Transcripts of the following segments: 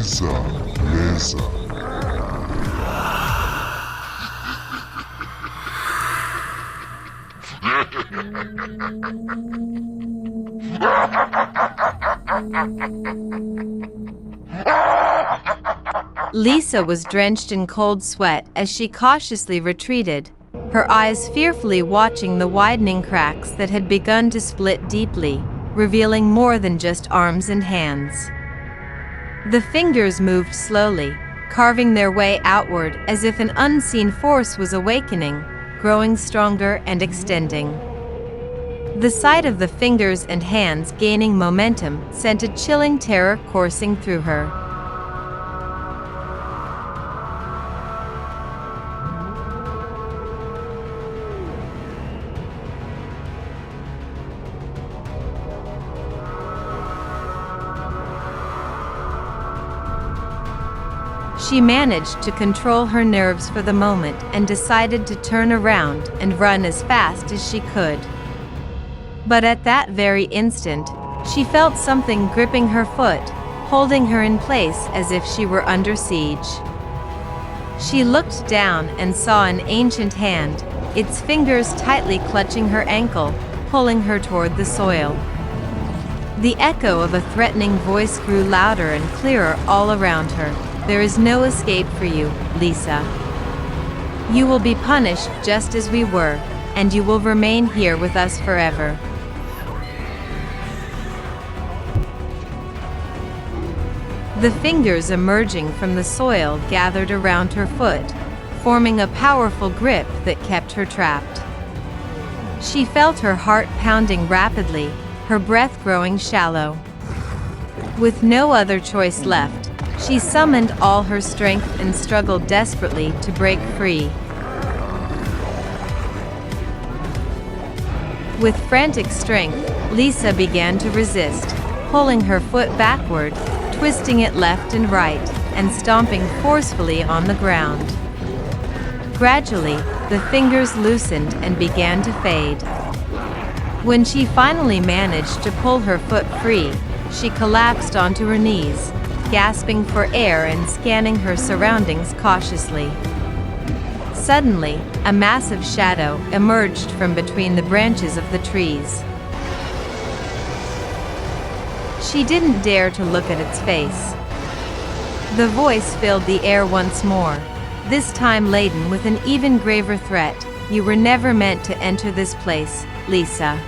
Lisa. Lisa was drenched in cold sweat as she cautiously retreated, her eyes fearfully watching the widening cracks that had begun to split deeply, revealing more than just arms and hands. The fingers moved slowly, carving their way outward as if an unseen force was awakening, growing stronger and extending. The sight of the fingers and hands gaining momentum sent a chilling terror coursing through her. She managed to control her nerves for the moment and decided to turn around and run as fast as she could. But at that very instant, she felt something gripping her foot, holding her in place as if she were under siege. She looked down and saw an ancient hand, its fingers tightly clutching her ankle, pulling her toward the soil. The echo of a threatening voice grew louder and clearer all around her. "There is no escape for you, Lisa. You will be punished just as we were, and you will remain here with us forever." The fingers emerging from the soil gathered around her foot, forming a powerful grip that kept her trapped. She felt her heart pounding rapidly, her breath growing shallow. With no other choice left, she summoned all her strength and struggled desperately to break free. With frantic strength, Lisa began to resist, pulling her foot backward, twisting it left and right, and stomping forcefully on the ground. Gradually, the fingers loosened and began to fade. When she finally managed to pull her foot free, she collapsed onto her knees, gasping for air and scanning her surroundings cautiously. Suddenly, a massive shadow emerged from between the branches of the trees. She didn't dare to look at its face. The voice filled the air once more, this time laden with an even graver threat. "You were never meant to enter this place, Lisa.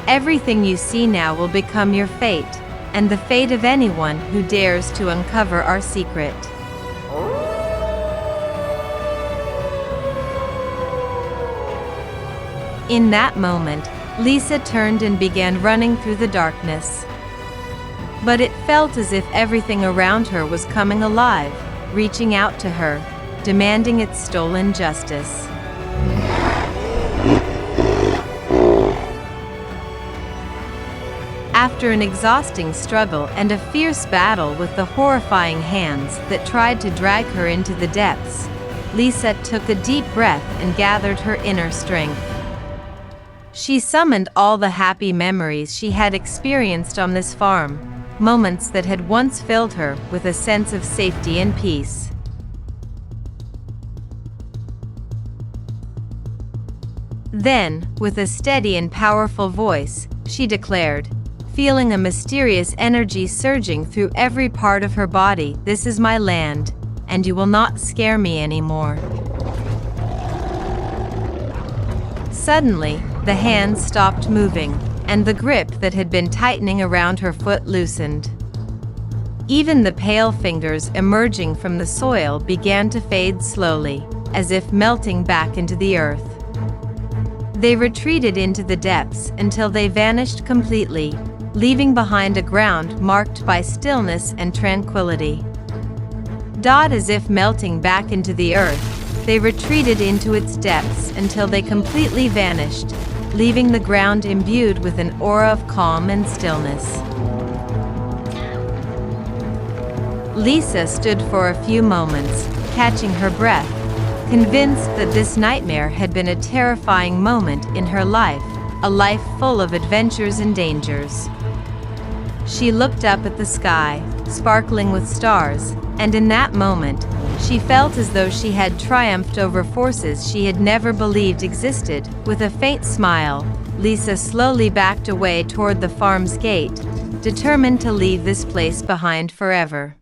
Everything you see now will become your fate, and the fate of anyone who dares to uncover our secret." In that moment, Lisa turned and began running through the darkness. But it felt as if everything around her was coming alive, reaching out to her, demanding its stolen justice. After an exhausting struggle and a fierce battle with the horrifying hands that tried to drag her into the depths, Lisa took a deep breath and gathered her inner strength. She summoned all the happy memories she had experienced on this farm, moments that had once filled her with a sense of safety and peace. Then, with a steady and powerful voice, she declared, feeling a mysterious energy surging through every part of her body, "This is my land, and you will not scare me anymore." Suddenly, the hands stopped moving, and the grip that had been tightening around her foot loosened. Even the pale fingers emerging from the soil began to fade slowly, as if melting back into the earth. They retreated into the depths until they vanished completely, leaving behind a ground marked by stillness and tranquility. As if melting back into the earth, they retreated into its depths until they completely vanished, leaving the ground imbued with an aura of calm and stillness. Lisa stood for a few moments, catching her breath, convinced that this nightmare had been a terrifying moment in her life, a life full of adventures and dangers. She looked up at the sky, sparkling with stars, and in that moment, she felt as though she had triumphed over forces she had never believed existed. With a faint smile, Lisa slowly backed away toward the farm's gate, determined to leave this place behind forever.